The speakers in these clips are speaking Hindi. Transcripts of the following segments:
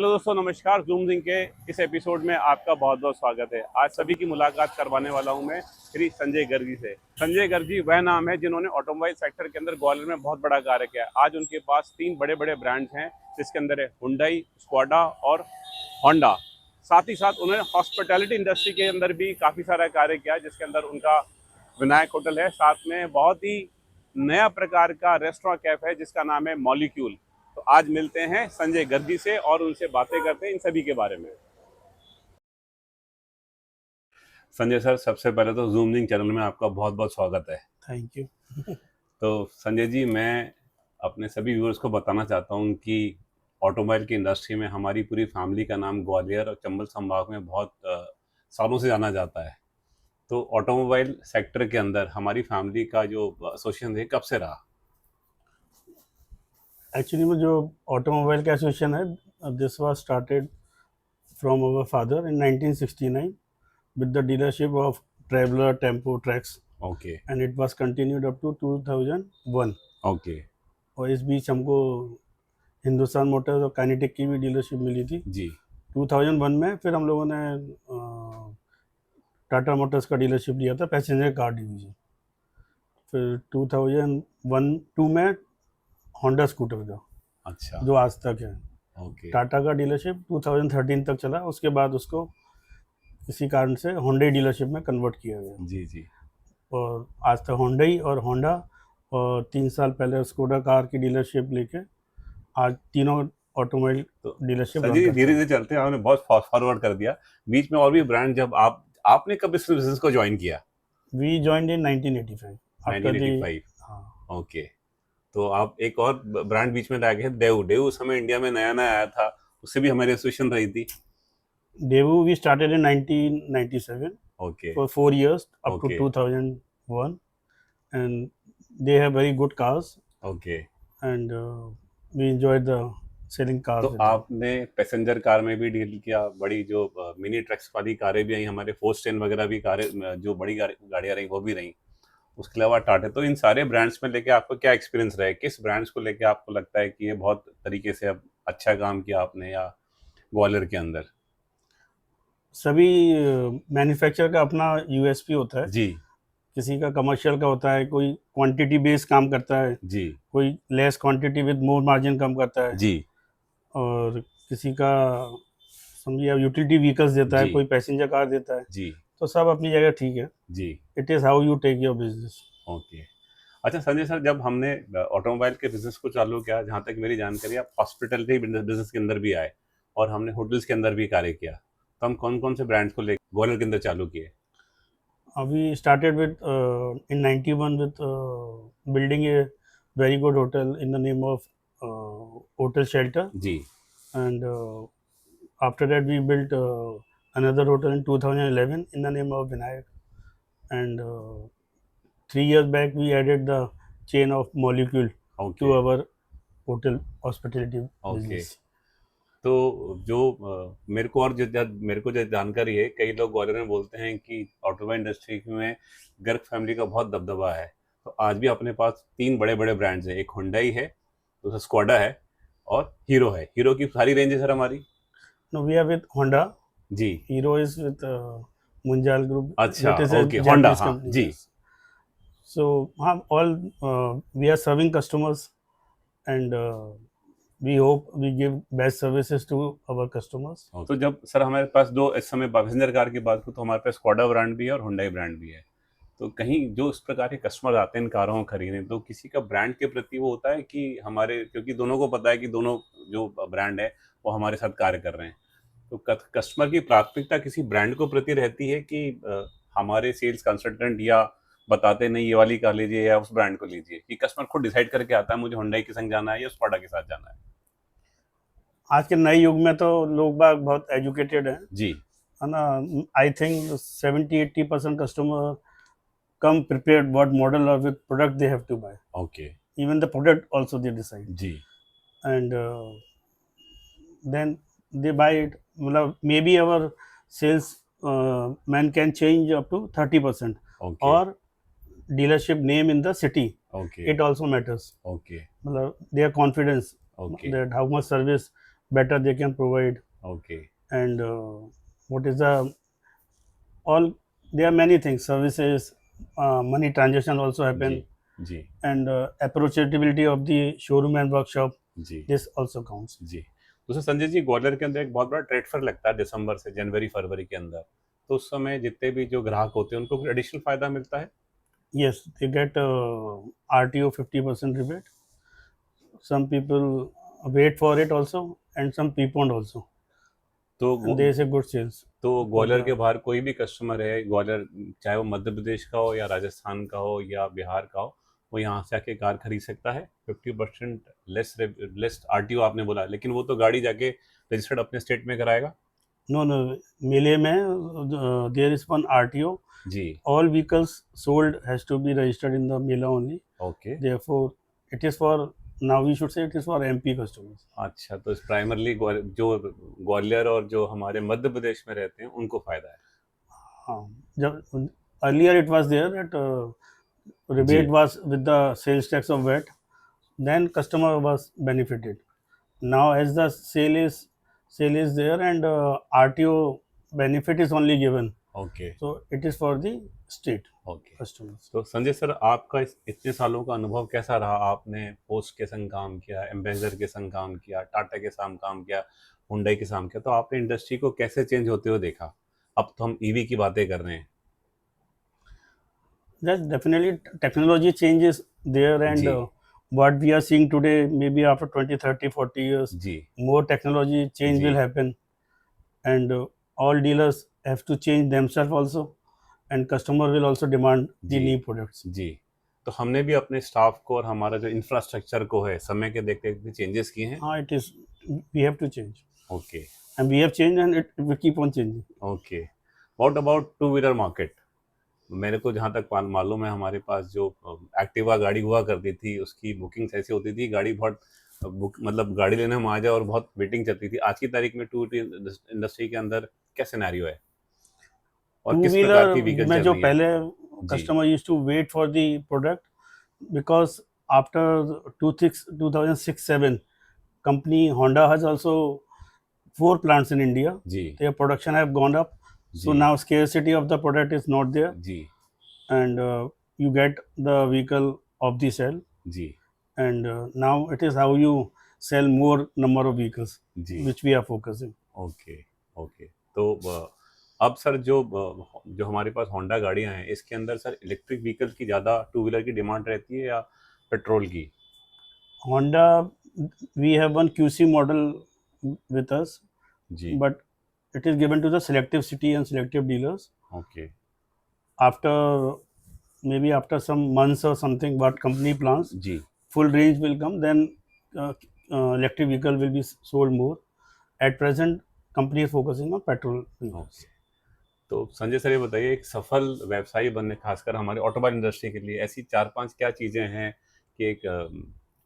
हेलो दोस्तों, नमस्कार। जूम सिंह के इस एपिसोड में आपका बहुत बहुत स्वागत है। आज सभी की मुलाकात करवाने वाला हूं मैं श्री संजय गर्गी से। संजय गर्गी वह नाम है जिन्होंने ऑटोमोबाइल सेक्टर के अंदर ग्वालियर में बहुत बड़ा कार्य किया है। आज उनके पास 3 बड़े बड़े ब्रांड्स हैं, जिसके अंदर है हुंडई, स्कोडा और होंडा। साथ ही साथ उन्होंने हॉस्पिटैलिटी इंडस्ट्री के अंदर भी काफ़ी सारा कार्य किया, जिसके अंदर उनका विनायक होटल है, साथ में बहुत ही नया प्रकार का रेस्टोरेंट कैफ है जिसका नाम है मॉलिक्यूल। तो आज मिलते हैं संजय गर्गी से और उनसे बातें करते हैं इन सभी के बारे में। संजय सर, सबसे पहले तो जूमिंग चैनल में आपका बहुत बहुत स्वागत है। Thank you. तो संजय जी, मैं अपने सभी व्यूअर्स को बताना चाहता हूं कि ऑटोमोबाइल की इंडस्ट्री में हमारी पूरी फैमिली का नाम ग्वालियर और चंबल संभाग में बहुत सालों से जाना जाता है। तो ऑटोमोबाइल सेक्टर के अंदर हमारी फैमिली का जो एसोसिएशन है, कब से रहा? एक्चुअली में जो ऑटोमोबाइल का एसोसिएशन है, this was started from our father in 1969 with the dealership of Traveler, Tempo, Trax, okay and it was continued up to 2001. Okay और इस बीच हमको हिंदुस्तान मोटर्स और काइनेटिक की भी डीलरशिप मिली थी जी 2001 में। फिर हम लोगों ने टाटा मोटर्स का डीलरशिप लिया था, पैसेंजर कार डिवीजन। फिर 2001-2 में होंडा स्कूटर का, अच्छा जो आज तक है। ओके टाटा का डीलरशिप 2013 तक चला, उसके बाद उसको किसी कारण से होंडा डीलरशिप में कन्वर्ट किया गया। जी जी और आज तक होंडा और होंडा, और 3 साल पहले स्कोडा कार की डीलरशिप लेके आज तीनों ऑटोमोबाइल तो डीलरशिप रन संजय जी, करते धीरे हैं। धीरे चलते हैं, आपने बहुत फॉरवर्ड कर दिया। बीच में और भी ब्रांड, जब आपने कब इस बिजनेस को ज्वाइन किया? We joined in 1985 after the. 1985। हाँ, ओके। तो आप एक और ब्रांड बीच में ला गए, देव। देव उस समय इंडिया में नया नया आया था, उससे भी हमारी एसोसिएशन रही थी। Daewoo we started in 1997 okay for 4 years up to okay 2001, and they have very good cars, okay. and we enjoy the selling तो cars with them. आपने पैसेंजर कार में भी डील किया, बड़ी जो मिनी ट्रक्स वाली कारें भी आई, हमारे फोर्स्टेन वगैरह भी कारें, जो बड़ी गाड़ियां रही वो भी रही। उसके अलावा टाटा। तो इन सारे ब्रांड्स में लेके आपको क्या एक्सपीरियंस रहा है? किस ब्रांड्स को लेके आपको लगता है कि ये बहुत तरीके से अब अच्छा काम किया आपने, या ग्वालियर के अंदर? सभी मैन्युफैक्चरर का अपना यूएसपी होता है। जी किसी का कमर्शियल का होता है, कोई क्वांटिटी बेस्ड काम करता है, जी कोई less quantity with more margin काम करता है, जी और किसी का समझिए आप यूटिलिटी व्हीकल्स देता है, जी कोई पैसेंजर कार देता है। जी तो सब अपनी जगह ठीक है। जी। It is how you take your business. Okay. अच्छा संजय सर, जब हमने ऑटोमोबाइल के बिजनेस को चालू किया, जहाँ तक मेरी जानकारी है, आप हॉस्पिटलिटी बिजनेस के अंदर भी आए और हमने होटल्स के अंदर भी कार्य किया। तो हम कौन कौन से ब्रांड्स को लेकर ग्वालियर के अंदर चालू किए? We started with in 91 with building a very good hotel in the name of Hotel Shelter, जी and after that we built another hotel in 2011 in the name of Vinayak, and 3 years back we added the chain of Molecule okay to our hotel hospitality okay. business. तो जो मेरे को जो जानकारी है, कई लोग ग्वालियर में बोलते हैं कि ऑटोमोबाइल इंडस्ट्री में गर्ग फैमिली का बहुत दबदबा है। तो आज भी अपने पास 3 बड़े बड़े ब्रांड्स हैं, एक हुंडई है, दूसरा स्कोडा है और हीरो है। हीरो की सारी रेंज है सर हमारी। Now we are with Honda. जी। Hero is with Munjal Group. अच्छा, That is a okay, Honda, Japanese हाँ company. जी। Yes. So, all we are serving customers, and we hope we give best services to our customers. तो जब सर हमारे पास दो, इस समय पैसेंजर कार की बात करूँ, तो हमारे पास स्कोडा ब्रांड भी है और हुंडई ब्रांड भी है। तो कहीं जो इस प्रकार के कस्टमर आते हैं इन कारों को खरीदने, तो किसी का ब्रांड के प्रति वो होता है कि हमारे, क्योंकि दोनों को पता है कि दोनों जो ब्रांड है वो हमारे साथ कार्य कर रहे हैं। तो कस्टमर की प्राथमिकता किसी ब्रांड को प्रति रहती है कि हमारे सेल्स कंसल्टेंट या बताते नहीं ये वाली कार लीजिए या उस ब्रांड को लीजिए, कि कस्टमर खुद डिसाइड करके आता है मुझे हुंडई के संग जाना है या स्कोडा के साथ जाना है? आज के नए युग में तो लोग बाग बहुत एजुकेटेड हैं, जी है ना। I think 70-80% customer come prepared what model or with product they have to buy. Okay Even the product also they decide, जी and then they buy it. मतलब maybe our sales man can change up to 30%, okay or dealership name in the city, okay it also matters. Okay मतलब their confidence okay that how much service better they can provide. Okay. And what is the all, there are many things, services, money transaction also happen, जी जी and approachability of the showroom and workshop, जी this also counts. जी। तो संजय जी, ग्वालियर के अंदर एक बहुत बड़ा ट्रेड फेयर लगता है दिसंबर से जनवरी फरवरी के अंदर, तो उस समय जितने भी जो ग्राहक होते हैं उनको कुछ एडिशनल फायदा मिलता है? Yes, they get RTO 50% rebate. Some people wait for it also, and some prepone also, तो and there is a good sales. तो for ग्वालियर the- के बाहर कोई भी कस्टमर है ग्वालियर, चाहे वो मध्य प्रदेश का हो या राजस्थान का हो या बिहार का हो, वो यहाँ से आके कार खरीद सकता है 50% लेस आरटीओ आपने बोला, लेकिन वो तो गाड़ी जाके रजिस्टर्ड अपने स्टेट में कराएगा। No, no, मेले में there is one RTO. जी All vehicles sold has to be registered in the Mela only. Okay. Therefore, it is for, now we should say it is for MP customers. अच्छा, तो इस प्राइमरली जो ग्वालियर और जो हमारे मध्य प्रदेश में रहते हैं उनको फायदा है। जब earlier it was there that rebate जी was with the sales tax of VAT, then customer was benefited. Now as the sale is there, and RTO benefit is only given, okay so it is for the state okay. customers. तो संजय सर, आपका इतने सालों का अनुभव कैसा रहा? आपने पोस्ट के संग काम किया, एम्बेसडर के संग काम किया, टाटा के साथ काम किया, हुंडई के साथ किया, तो आपने इंडस्ट्री को कैसे चेंज होते हुए देखा? अब तो हम ईवी की बातें कर रहे हैं। That definitely technology changes there, and ji what we are seeing today, maybe after 20, 30, 40 years, ji more technology change ji will happen, and all dealers have to change themselves also, and customer will also demand the ji new products. जी। तो हमने भी अपने स्टाफ को और हमारा जो इंफ्रास्ट्रक्चर को है समय के देखते देखते चेंजेस किए हैं। It is, we have to change, okay and we have changed, and it will keep on changing. Okay. What about two wheeler market? मेरे को जहाँ तक मालूम है, हमारे पास जो एक्टिवा गाड़ी हुआ करती थी उसकी बुकिंग्स ऐसी होती थी, गाड़ी बहुत मतलब गाड़ी लेने हम आ जाए और बहुत वेटिंग चलती थी। आज की तारीख में टू इंडस्ट्री के अंदर क्या सिनेरियो है और Two किस प्रकार की wheeler व्हीकल में चल जो रही है? पहले जी customer used to wait for the product, because after 2006-7 company Honda has also 4 plants in India. जी Their production have gone up, so जी now scarcity of the product is not there, जी and you get the vehicle of the sale, जी and now it is how you sell more number of vehicles, जी which we are focusing. Okay okay. तो अब सर जो हमारे पास होंडा गाड़ियां हैं, इसके अंदर सर इलेक्ट्रिक व्हीकल की ज़्यादा टू व्हीलर की डिमांड रहती है या पेट्रोल की? Honda, we have one QC model with us, जी but it is given to the selective city and selective dealers. Okay After, maybe after some months or something, what company plans, जी full range will come, then electric vehicle will be sold more. At present, company is focusing on petrol vehicles. Okay. तो संजय सर, ये बताइए, एक सफल व्यवसायी बनने, खासकर हमारे ऑटोमोबाइल इंडस्ट्री के लिए ऐसी 4-5 क्या चीज़ें हैं कि एक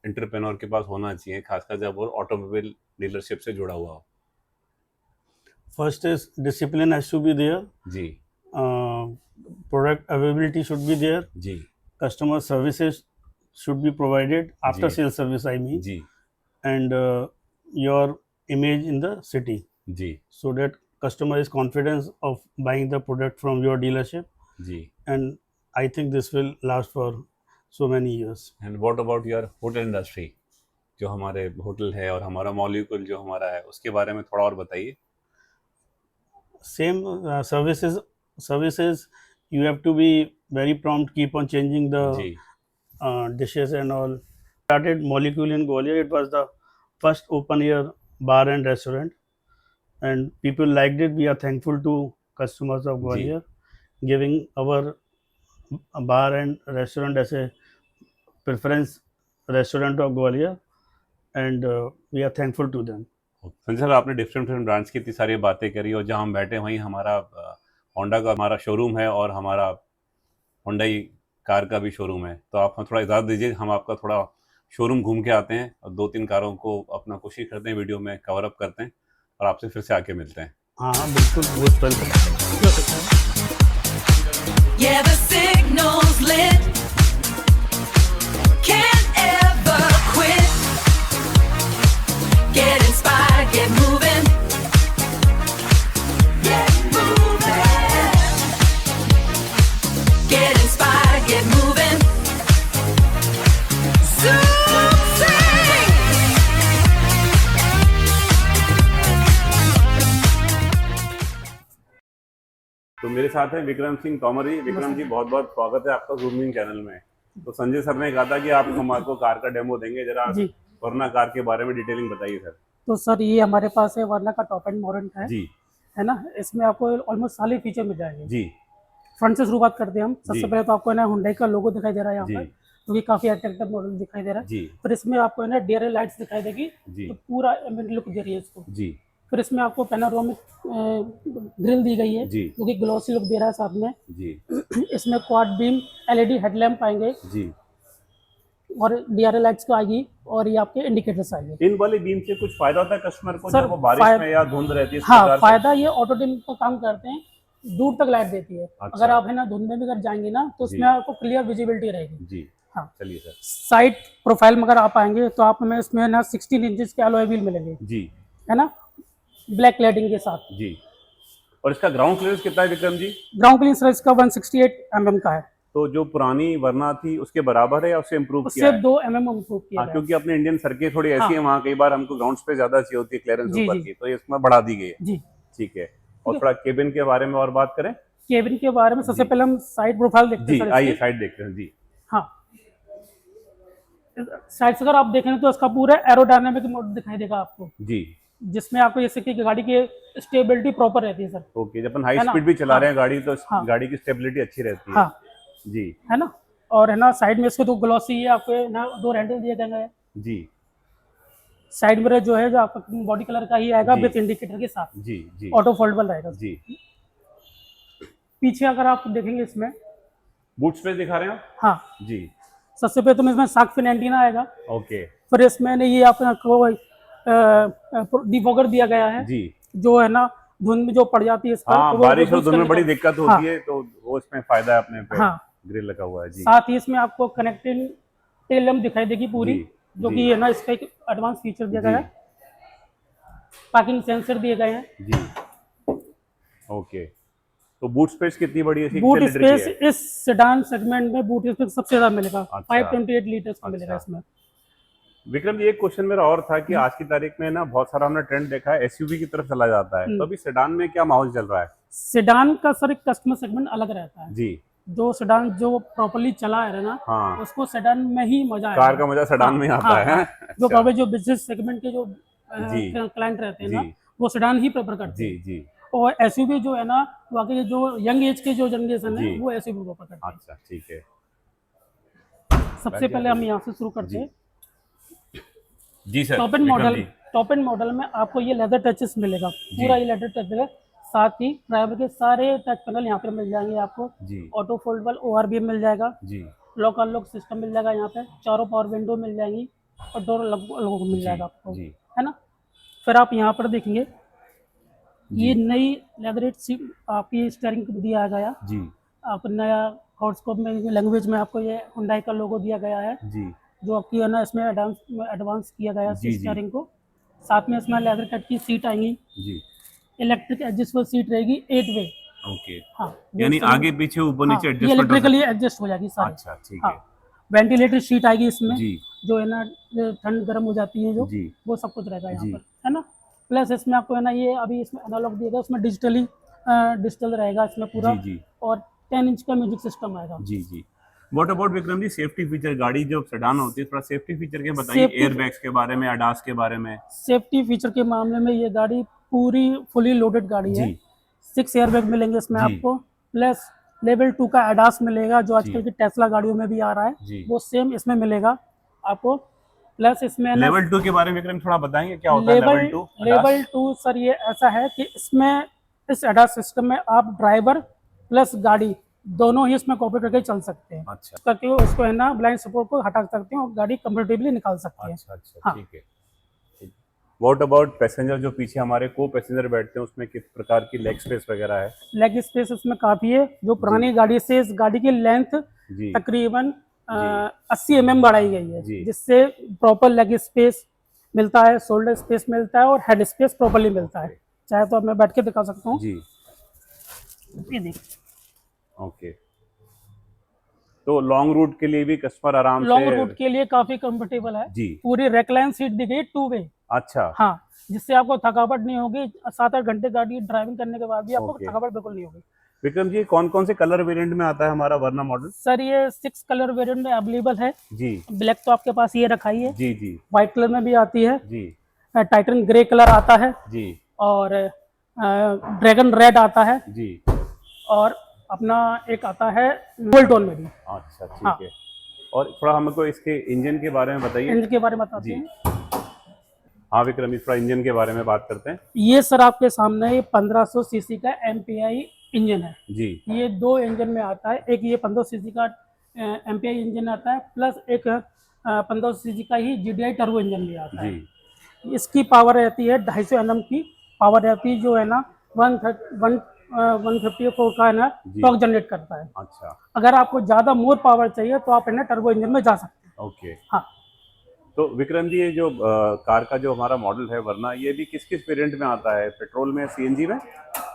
एंटरप्रेन्योर के पास होना चाहिए, खासकर जब वो ऑटोमोबाइल डीलरशिप से जुड़ा हुआ हो? First is discipline has to be there. जी Product availability should be there. जी Customer services should be provided, after जी sales service I mean, जी and your image in the city, जी so that customer is confident of buying the product from your dealership, जी। and I think this will last for so many years. And what about your hotel industry? जो हमारे होटल है और हमारा मॉलिक्यूल जो हमारा है, उसके बारे में थोड़ा और बताइए। Same services, you have to be very prompt, keep on changing the जी dishes and all. Started Molecule in Gwalior. It was the first open air bar and restaurant, and people liked it. We are thankful to customers of जी Gwalior, giving our bar and restaurant as a preference restaurant of Gwalior, and we are thankful to them. Sanjay sir, आपने डिफरेंट डिफरेंट ब्रांड्स की इतनी सारी बातें करी, और जहाँ हम बैठे वहीं हमारा होंडा का हमारा शोरूम है और हमारा होंडाई कार का भी शोरूम है। तो आप हमें थोड़ा इजाज़त दीजिए, हम आपका थोड़ा शोरूम घूम के आते हैं और 2-3 कारों को अपना कोशिश करते हैं, वीडियो में कवर अप करते हैं और आपसे फिर से आके मिलते हैं। हाँ बिल्कुल, बहुत welcome. Yeah, the signal's lit. Can't ever quit. Get inspired, get तो मेरे साथ हैं विक्रम सिंह तोमर जी। विक्रम जी, बहुत बहुत स्वागत है आपका ज़ूमिंग चैनल में। तो संजय सर ने कहा था कि आप हमको कार का डेमो देंगे, जरा जी। वरना कार के बारे में डिटेलिंग बताइए सर। तो सर ये हमारे पास है वर्ना का टॉप एंड मॉडल है जी है ना। इसमें आपको ऑलमोस्ट सारे फीचर मिल जाएंगे। जी फ्रंट से शुरुआत करते हैं हम। जी। सबसे पहले तो आपको है ना हुंडई का लोगो दिखाई दे रहा है यहाँ जी पर, जो कि काफी अट्रैक्टिव मॉडल दिखाई दे रहा है। जी फिर इसमें आपको है ना डीआरएल लाइट्स दिखाई देगी, जी तो पूरा एम्बिएंट लुक दे रही है इसको। जी फिर इसमें आपको पैनोरामिक ग्रिल दी गई है, जी जो कि ग्लॉसी लुक दे रहा है साथ में। जी इसमें क्वाड बीम एलईडी हेडलैम्प आएंगे जी। और डीआरएल लाइट्स को आएगी, और ये आपके इंडिकेटर्स आएंगे। इन वाले बीम से कुछ फायदा होता है कस्टमर को सर, जब वो बारिश में या धुंध रहती है इस हाँ, प्रकार से? फायदा ये ऑटो डिम का काम करते हैं, दूर तक लाइट देती है। अच्छा। अगर आप है ना धुंध में भी अगर जाएंगे ना, तो जी। उसमें आपको क्लियर विजिबिलिटी रहेगी। जी हाँ। चलिए सर। साइड प्रोफाइल में अगर आप आएंगे तो आप हमें इसमें ना 16 इंचेस के अलॉय व्हील मिलेंगे, जी है ना, ब्लैक क्लैडिंग के साथ। जी। और इसका ग्राउंड क्लियरेंस कितना है विक्रम जी? ग्राउंड क्लियरेंस इसका 168 mm का है। तो जो पुरानी वरना थी उसके बराबर है या उससे इम्प्रूव किया उससे है? 2 mm इम्प्रूव किया हाँ, गया है। क्योंकि अपने इंडियन सड़कें थोड़ी ऐसी हाँ। हैं, वहाँ कई बार हमको ग्राउंड पे ज्यादा चाहिए होती है क्लियरेंस जी, ऊपर जी। की, तो ये इसमें बढ़ा दी गई है। जी। ठीक है। और थोड़ा केबिन के बारे में और बात करें? केबिन के बारे में सबसे जी। पहले हम साइड प्रोफाइल देखते जी हैं सर आइए इसकी। साइड देखते हैं। जी हाँ, साइड से अगर आप देखें तो इसका पूरा एरोडायनामिक मोड दिखाई देगा आपको, जी। जिसमें आपको जैसे कि गाड़ी की स्टेबिलिटी प्रॉपर रहती है सर, ओके, जब अपन हाई है ना? स्पीड भी चला हाँ। रहे हैं गाड़ी, तो हाँ। गाड़ी की स्टेबिलिटी अच्छी रहती है। हाँ, जी है ना। और है ना साइड में इसको 2 ग्लॉसी है, आपको ना 2 हैंडल दिए गए हैं। जी साइड मिरर जो है जो आपका बॉडी कलर का ही आएगा जी। विथ इंडिकेटर के साथ, जी जी ऑटो फोल्डेबल रहेगा। जी। पीछे अगर आप देखेंगे इसमें, बूट स्पेस दिखा रहे हैं आप? हाँ, जी सबसे पहले तो इसमें शार्क फिन एंटीना आएगा। ओके। फिर इसमें ये आपको डिफॉगर दिया गया है, जी जो है ना धुंध में जो पड़ जाती है इस पर, हाँ, तो वो बारिश और reduce धुंध में करने बड़ी का- दिक्कत हाँ, होती है, तो वो इसमें फायदा है अपने पे। हाँ। ग्रिल लगा हुआ है। जी साथ ही इसमें आपको कनेक्टिंग टेल लैम्प दिखाई देगी पूरी, जी, जो जी। कि है ना इसका एक एडवांस फीचर दिया जी गया है। पार्किंग सेंसर दिए गए हैं। जी ओके। तो बूट स्पेस कितनी बड़ी है? बूट 6 लीटर की स्पेस है? इस सेडान सेगमेंट में बूट स्पेस सबसे ज्यादा मिलेगा। अच्छा। 528 लीटर्स का मिलेगा अच्छा। इसमें। विक्रम जी, एक क्वेश्चन मेरा और था कि आज की तारीख में ना बहुत सारा हमने ट्रेंड देखा है एसयूवी की तरफ चला जाता है, तो अभी सेडान में क्या माहौल चल रहा है? सेडान का सर एक कस्टमर सेगमेंट अलग रहता है। जी जो सेडान जो प्रॉपर्ली चला है ना, हाँ, उसको सेडान में ही मजा आएगा। कार का मजा सेडान में ही आता है। जो अच्छा। प्रॉपर जो बिजनेस सेगमेंट के जो जी। क्लाइंट रहते हैं ना, जी वो सेडान ही प्रेफर करते जी हैं। जी और एसयूवी जो है ना, वाकई जो यंग एज के जो जनरेशन है, जी। वो एसयूवी प्रेफर करते हैं। अच्छा ठीक है। सबसे पहले हम यहाँ से शुरू करते हैं। जी sir. Top end Vikram model, जी। टॉप एंड मॉडल में आपको ये लेदर टचेस मिलेगा, पूरा ये लेदर टच है। साथ ही ड्राइवर के सारे टच पैनल यहाँ पे मिल जाएंगे आपको। जी ऑटो फोल्डेबल ORBM मिल जाएगा, जी लॉक अनलॉक सिस्टम मिल जाएगा यहाँ पे, चारों पावर विंडो मिल जाएंगी, और डोर लॉक मिल जाएगा आपको, जी है ना। फिर आप यहाँ पर देखेंगे ये नई लेदर सीट आपकी स्टीयरिंग दिया गया। जी आपको नया हॉटस्कोप में लैंग्वेज में आपको ये हुंडई का लोगो दिया गया है, जी जो आपकी है ना इसमें एडवांस किया गया है जी, जी। स्टीयरिंग को। साथ में इसमें लेदर कट की सीट आएंगी, जी इलेक्ट्रिक एडजस्टेबल सीट रहेगी 8 वे। ओके। हाँ, यानी जो आगे पीछे ऊपर नीचे हाँ, ये एडजस्टमेंट हो इलेक्ट्रिकली एडजस्ट हो जाएगी सकता है। सारी। अच्छा ठीक हाँ, है। वेंटिलेटर शीट आएगी इसमें, जी जो है ना ठंड गर्म हो जाती है जो, जी वो सब कुछ रहेगा यहाँ जी। पर, है ना। प्लस इसमें आपको है ना ये अभी इसमें एनालॉग दिएगा, उसमें डिजिटल रहेगा इसमें पूरा, जी जी और 10 इंच का म्यूजिक सिस्टम आएगा। जी जी। What about Vikram ji safety feature? गाड़ी जो सेडान होती है, थोड़ा सेफ्टी फीचर के बताइए, Safety- एयरबैग्स के बारे में, अडास के बारे में। सेफ्टी फीचर के मामले में ये गाड़ी पूरी फुली लोडेड गाड़ी है। जी 6 एयरबैग मिलेंगे इसमें जी। आपको, प्लस लेवल 2 का एडास मिलेगा, जो आजकल जी। की टेस्ला गाड़ियों में भी आ रहा जी। है, वो सेम इसमें मिलेगा आपको। प्लस इसमें ना लेवल 2 के बारे में विक्रम थोड़ा बताएंगे, क्या होता है लेवल 2? लेवल 2 सर ये ऐसा है कि इसमें इस एडास सिस्टम में आप ड्राइवर प्लस गाड़ी दोनों ही इसमें कॉपरेट करके चल सकते हैं। अच्छा करके उसको है ना ब्लाइंड सपोर्ट को हटा सकते हैं और गाड़ी कंफर्टेबली निकाल सकते हैं। अच्छा अच्छा हाँ। ठीक है। व्हाट अबाउट पैसेंजर जो पीछे हमारे को पैसेंजर बैठते हैं, उसमें किस प्रकार की लेग स्पेस वगैरह है? लेग स्पेस इसमें काफी है। जो पुरानी गाड़ी से इस गाड़ी की लेंथ जी तकरीबन 80 mm बढ़ाई गई है, जी। जिससे प्रॉपर लेग स्पेस मिलता है, शोल्डर स्पेस मिलता है, और हेड स्पेस प्रॉपर्ली मिलता है। चाहे तो अब मैं बैठ के दिखा सकता हूँ। जी ये देख, ओके। तो लॉन्ग रूट के लिए भी कस्टमर आराम लॉन्ग से? रूट के लिए काफी कंफर्टेबल है। जी पूरी रेक्लाइन सीट दी गई 2 वे। अच्छा हाँ, जिससे आपको थकावट नहीं होगी। 7-8 घंटे गाड़ी ड्राइविंग करने के बाद भी आपको Okay. थकावट बिल्कुल नहीं होगी। विक्रम जी कौन कौन से कलर वेरिएंट में आता है हमारा वरना मॉडल? सर ये 6 कलर वेरिएंट में अवेलेबल है। जी ब्लैक तो आपके पास ये रखा ही है, जी जी व्हाइट कलर में भी आती है, जी टाइटन ग्रे कलर आता है, जी और ड्रैगन रेड आता है, जी। और अपना एक आता है गोल्ड टोन में भी। अच्छा ठीक हाँ। है। और थोड़ा हमको इसके इंजन के बारे में बताइए। इंजन के बारे में बताते जी। हैं। हाँ विक्रम जी थोड़ा इंजन के बारे में बात करते हैं। ये सर आपके सामने 1500 सीसी का MPI इंजन है। जी ये 2 इंजन में आता है, एक ये 1500 सीसी का MPI इंजन आता है, प्लस एक 1500 सीसी का ही GDI टर्बो इंजन भी आता है। जी इसकी पावर रहती है 250 Nm की पावर रहती है, जो है ना 154 का है ना जी। टॉर्क जनरेट करता है। अच्छा अगर आपको ज़्यादा मोर पावर चाहिए तो आप है ना टर्बो इंजन में जा सकते हैं। ओके। हाँ। तो विक्रम जी ये जो कार का जो हमारा मॉडल है वरना ये भी किस किस वेरिएंट में आता है? पेट्रोल में, सीएनजी में?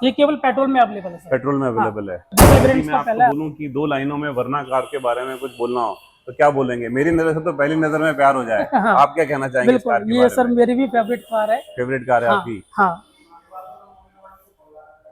ये केवल पेट्रोल में अवेलेबल है सर। पेट्रोल में अवेलेबल है। दूसरे यदि वेरिएंट्स मैं का आपको पहला बोलूं कि 2 लाइनों में वरना कार के बारे में कुछ बोलना हो तो क्या बोलेंगे? मेरी नजर से तो पहली नजर में प्यार हो जाए। हाँ। आप क्या कहना चाहेंगे इस कार बिल्कुल, के ये बारे सर में? मेरी भी फेवरेट कार है। फेवरेट कार है हाँ, आपकी? हाँ।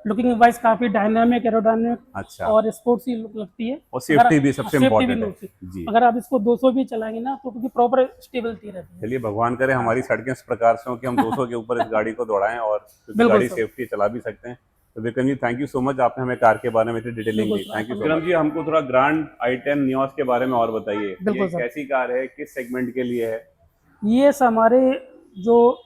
लुकिंग वाइज काफी डायनामिक, एरोडायनामिक अच्छा। और स्पोर्ट्सी लुक लगती है। और सेफ्टी भी सबसे सेफ्टी इम्पोर्टेंट भी है। मिलती है। जी अगर आप इसको 200 भी चलाएंगे ना तो क्योंकि प्रॉपर स्टेबिलिटी रहती है। चलिए भगवान करे हमारी सड़कें इस प्रकार से हो कि हम 200 के ऊपर इस गाड़ी को दौड़ाएं और क्योंकि बिल्कुल गाड़ी सर। सेफ्टी चला भी सकते हैं। तो Vikram ji thank you so much, आपने हमें कार के बारे में इतनी डिटेलिंग दी। बिल्कुल sir. Thank you Vikram ji. हमको थोड़ा ग्रैंड i10 नियोस के बारे में और बताइए। बिल्कुल ये सर। कैसी कार है, किस सेगमेंट के लिए है? ये हमारे जो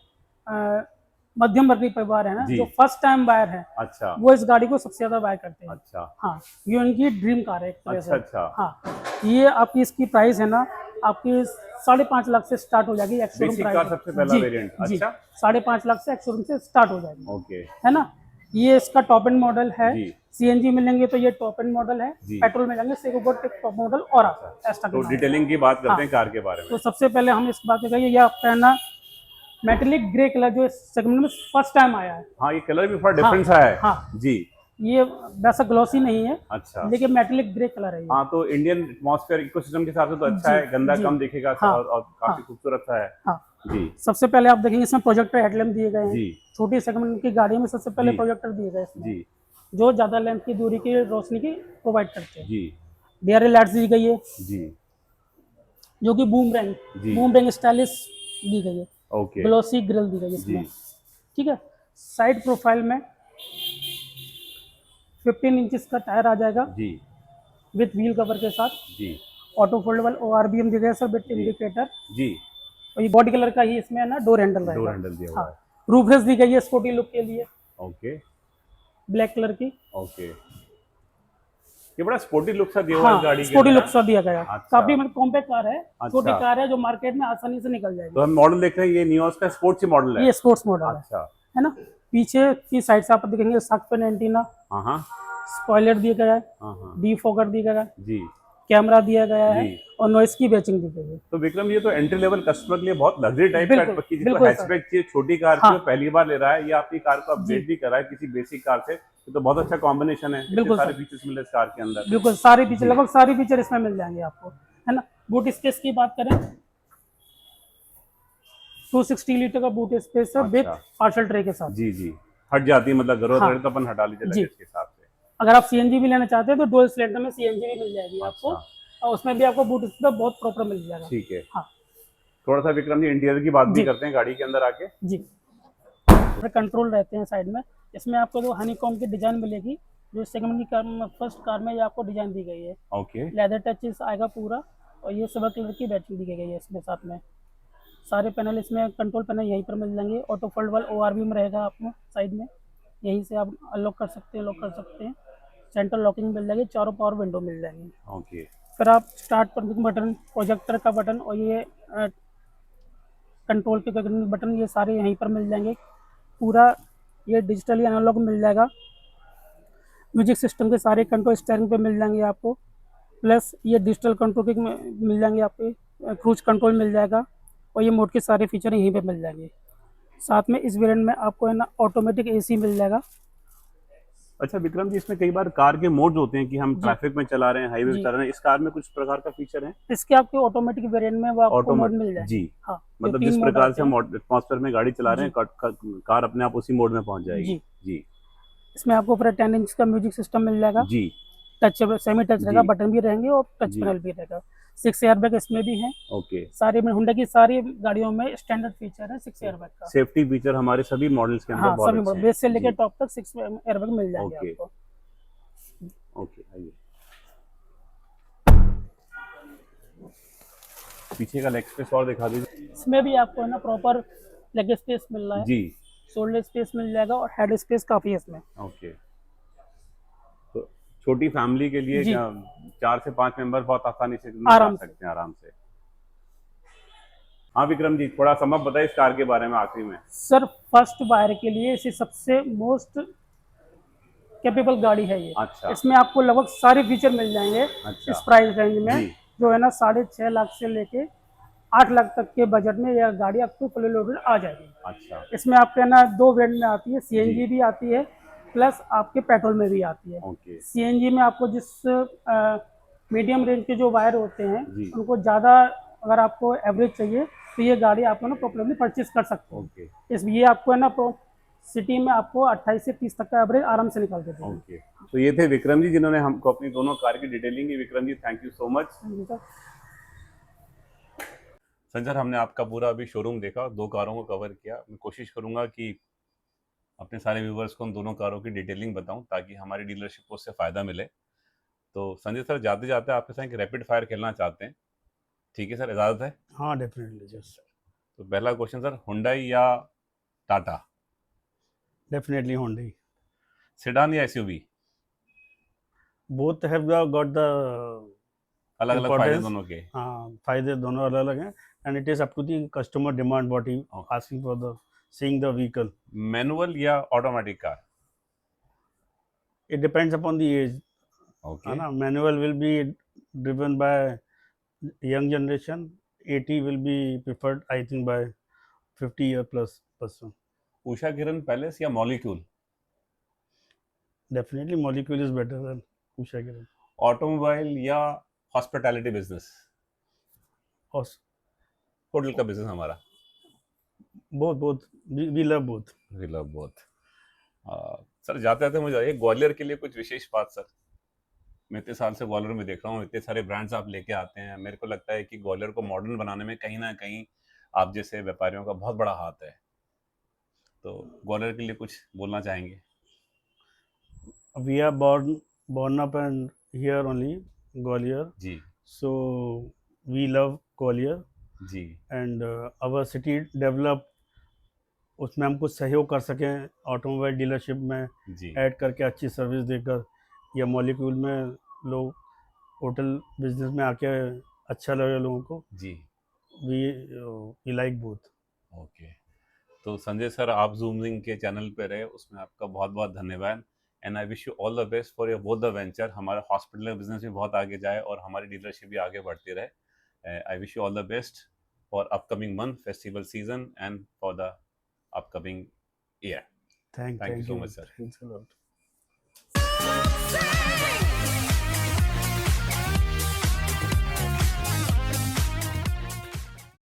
मध्यम वर्गीय परिवार है ना, जी। जो फर्स्ट टाइम बायर है, अच्छा वो इस गाड़ी को सबसे ज्यादा बाय करते हैं। अच्छा हाँ, ये उनकी ड्रीम कार है एक तरह से। अच्छा अच्छा। हाँ, ये आपकी इसकी प्राइस है ना आपकी 5.5 लाख से स्टार्ट हो जाएगी ex showroom basic price. Car सबसे पहला वेरिएंट। अच्छा 5.5 लाख से एक्स शोरूम से स्टार्ट हो जाएगी, ओके है ना। ये इसका टॉप एंड मॉडल है। जी। CNG मिलेंगे तो ये टॉप एंड मॉडल है, जी। पेट्रोल में जाएंगे से ऊपर टॉप मॉडल और आता है एक्स्ट्रा तो के नाम। डिटेलिंग की बात करते हैं हाँ। कार के बारे में। तो सबसे पहले हम इस बात पे कहिए, ये आपका है ना मेटेलिक ग्रे कलर जो इस सेगमेंट में फर्स्ट टाइम आया है। हाँ ये कलर भी थोड़ा डिफरेंस है। हाँ। जी ये वैसा ग्लॉसी नहीं है, अच्छा। लेकिन मेटेलिक ग्रे कलर है ये। हाँ तो इंडियन एटमॉस्फेयर इकोसिस्टम के हिसाब से तो अच्छा है, गंदा जी। कम दिखेगा हाँ। और काफी हाँ। खूबसूरत सा है। हाँ। जी सबसे पहले आप देखेंगे इसमें प्रोजेक्टर हेडलैम्प दिए गए हैं। जी छोटी सेगमेंट की गाड़ियों में सबसे पहले जी। प्रोजेक्टर दिए गए इसमें, जी जो ज्यादा लेंथ की दूरी की रोशनी की प्रोवाइड करते हैं। जी DRL लाइट्स दी गई है, जी जो कि जी। बूम रैंक स्टाइलिश दी गई है। ओके ग्लोसी ग्रिल दी गई है इसमें। जी ठीक है। साइड प्रोफाइल में 15 इंचेस का टायर आ जाएगा जी विथ व्हील कवर के साथ। जी ऑटो फोल्डेबल ORBM दिया गया सर विथ इंडिकेटर। जी। और ये बॉडी कलर का ही इसमें है ना डोर हैंडल डोर रहेगा। हैंडल दिया हुआ हाँ। रूफ रेस दी गई है स्पोर्टी लुक के लिए, है। ओके ब्लैक कलर की। ओके। ये बड़ा स्पोर्टी लुक सा दिया हुआ है हाँ, गाड़ी के स्पोर्टी अंदर। लुक सा दिया गया। अच्छा। काफी मतलब कॉम्पैक्ट कार है, छोटी अच्छा। कार है जो मार्केट में आसानी से निकल जाएगी। तो हम मॉडल देख रहे हैं, ये नियोस का स्पोर्ट्स मॉडल है। ये स्पोर्ट्स मॉडल अच्छा है ना। पीछे की साइड से आप देखेंगे शार्क पेन एंटीना, हाँ हाँ स्पॉइलर दिया गया है, हाँ हाँ डीफॉगर दिया गया है, जी। कैमरा दिया गया है जी। और नॉइस की बेचिंग दी गई है। तो विक्रम ये तो एंट्री लेवल कस्टमर के लिए बहुत लग्जरी टाइप बिल्कुल, का, जिसको बिल्कुल हैचबैक चाहिए, छोटी कार हाँ। की वो पहली बार ले रहा है, ये आपकी कार को अपडेट भी कर रहा है किसी बेसिक कार से, तो बहुत अच्छा कॉम्बिनेशन है। बिल्कुल सारे सर। फीचर्स मिले इस कार के अंदर। बिल्कुल सारी फीचर, लगभग सारी फीचर इसमें मिल जाएंगे आपको, है ना। बूट स्पेस की बात करें 260 लीटर का बूट स्पेस है विथ पार्सल ट्रे के साथ। जी जी। हट जाती है, मतलब जरूरत हाँ। पड़े तो अपन हटा लीजिए जी। लगेज के हिसाब से। अगर आप CNG भी लेना चाहते हैं तो डुअल सिलेंडर में CNG भी मिल जाएगी आपको, अच्छा। और उसमें भी आपको बूट स्पेस बहुत प्रॉपर मिल जाएगा। ठीक है। हाँ। थोड़ा सा विक्रम जी इंटीरियर की बात भी जी। करते हैं गाड़ी के अंदर आके। जी। कंट्रोल रहते हैं साइड में। इसमें आपको जो हनीकॉम की डिजाइन मिलेगी, जो सेकंड की कार में, फर्स्ट कार में ये आपको डिजाइन दी गई है। ओके लेदर टचेस आएगा पूरा, और ये सिल्वर कलर की बैटरी दी गई है इसमें साथ में। सारे पैनल इसमें, कंट्रोल पैनल यहीं पर मिल जाएंगे। ऑटो फोल्डेबल ORB में रहेगा आपको साइड में, यहीं से आप अनलॉक कर सकते हैं, लॉक कर सकते हैं। सेंटर लॉकिंग मिल जाएगी, चारों पावर विंडो मिल जाएंगी। ओके। फिर आप स्टार्ट पर बटन, प्रोजेक्टर का बटन और ये कंट्रोल के बटन, ये सारे यहीं पर मिल जाएंगे। पूरा ये डिजिटली एनालॉग मिल जाएगा। म्यूजिक सिस्टम के सारे कंट्रोल स्टीयरिंग पे मिल जाएंगे आपको, प्लस ये डिजिटल कंट्रोल के मिल जाएंगे आपको, क्रूज कंट्रोल मिल जाएगा, और ये मोड के सारे फीचर यहीं पे मिल जाएंगे। साथ में इस वेरिएंट में आपको है ना ऑटोमेटिक AC मिल जाएगा। अच्छा विक्रम जी, इसमें कई बार कार के मोड्स होते हैं कि हम ट्रैफिक में चला रहे हैं, हाईवे पे चला रहे हैं, इस कार में कुछ प्रकार का फीचर है? इसके आपके ऑटोमेटिक वेरिएंट में वो आपको मोड मिल जाएगा। जी। हाँ, मतलब जिस प्रकार से हम एटमॉस्फेयर में गाड़ी चला रहे हैं, कार अपने आप उसी मोड में पहुंच जाएगी। जी। जी। इसमें आपको पूरा 10 इंच का म्यूजिक सिस्टम मिल जाएगा, जी टच सेमी टच रहेगा, जी बटन भी रहेंगे और टच जी। पैनल भी रहेगा। 6 एयरबैग इसमें भी हैं। ओके। सारी में होंडा की सारी गाड़ियों में स्टैंडर्ड फीचर है 6 एयरबैग का। सेफ्टी फीचर हमारे सभी मॉडल्स के अंदर हाँ, बहुत सभी अच्छे मॉडल हैं बेस से लेकर जी। टॉप तक 6 एयरबैग मिल जाएंगे ओके आपको। ओके। आइए पीछे का लेग स्पेस और दिखा दीजिए। इसमें भी आपको है ना प्रॉपर लेग स्पेस मिल रहा है, जी शोल्डर स्पेस मिल जाएगा और हेड स्पेस काफ़ी है इसमें। ओके। तो छोटी फैमिली के लिए जी 4 से 5 मेंबर बहुत आसानी से इसमें जा आराम से। सकते हैं आराम से। हाँ विक्रम जी, थोड़ा सा मत बताइए इस कार के बारे में आखिरी में। सर फर्स्ट बायर के लिए इसे सबसे मोस्ट कैपेबल गाड़ी है ये। अच्छा इसमें आपको लगभग सारे फीचर मिल जाएंगे अच्छा। इस प्राइस रेंज में, जी जो है ना 6.5 लाख से लेके 8 लाख तक के बजट में यह गाड़ी आपको फुल लोडेड आ जाएगी। अच्छा इसमें आपके ना 2 वेरिएंट में आती है, सीएनजी जी भी आती है प्लस आपके पेट्रोल में भी आती है। ओके सीएनजी में आपको जिस मीडियम रेंज के जो वायर होते हैं जी उनको ज़्यादा अगर आपको एवरेज चाहिए तो ये गाड़ी आपको ना प्रॉब्लमली परचेज कर सकते हैं। ओके इस ये आपको है ना सिटी में आपको 28 से 30 तक का एवरेज आराम से निकाल के देंगे। ओके। तो ये थे विक्रम जी जिन्होंने हमको अपनी दोनों कार की डिटेलिंग दी। Vikram ji thank you so much. जी सर। संजय, हमने आपका पूरा अभी शोरूम देखा, 2 कारों को कवर किया। मैं कोशिश करूंगा कि अपने सारे व्यूवर्स को उन दोनों कारों की डिटेलिंग बताऊं ताकि हमारी डीलरशिप को उससे फ़ायदा मिले। तो संजय सर, जाते जाते आपके साथ एक रैपिड फायर खेलना चाहते हैं, ठीक है सर, इजाज़त है? हाँ डेफिनेटली जस्ट तो पहला क्वेश्चन सर, हुंडई या टाटा? Definitely Honda. सेडान या SUV? Both have got the अलग अलग फायदे इम्पोर्टेंस। दोनों के। हाँ फायदे दोनों अलग अलग हैं and it is up to the customer demand what he okay. Asking for the seeing the vehicle. Manual या automatic car? It depends upon the age, है ओके। ना। Manual will be driven by young generation, 80 will be preferred I think by 50 year plus person. Usha Kiran palace या molecule? Definitely molecule is better than Usha Kiran. Automobile या हॉस्पिटैलिटी बिजनेस? और होटल का बिजनेस हमारा। Both both we love both. We love both. Sir जाते जाते मुझे ये ग्वालियर के लिए कुछ विशेष बात सर। मैं इतने साल से ग्वालियर में देख रहा हूँ, इतने सारे ब्रांड्स आप लेके आते हैं। मेरे को लगता है कि ग्वालियर को मॉडर्न बनाने में कहीं ना कहीं आप जैसे व्यापारियों का बहुत बड़ा हाथ है। तो ग्वालियर के लिए कुछ बोलना चाहेंगे? We are born up and here only Gwalior, ji so we love Gwalior ji and our city develop, उसमें हम कुछ सहयोग कर सकें ऑटोमोबाइल डीलरशिप में जी ऐड करके अच्छी सर्विस देकर, या मॉलिक्यूल में लोग होटल बिजनेस में आके अच्छा लगे लोगों को। जी। We like both. ओके। तो संजय सर, आप जूमिंग के चैनल पे रहे, उसमें आपका बहुत बहुत धन्यवाद। And I wish you all the best for your both the venture. हमारा हॉस्पिटल बिजनेस भी बहुत आगे जाए और हमारी डीलरशिप भी आगे बढ़ती रहे। आई wish you all the best for upcoming month, festival season and for the upcoming year. Thank Thank you so you much, sir. Thanks a lot. Say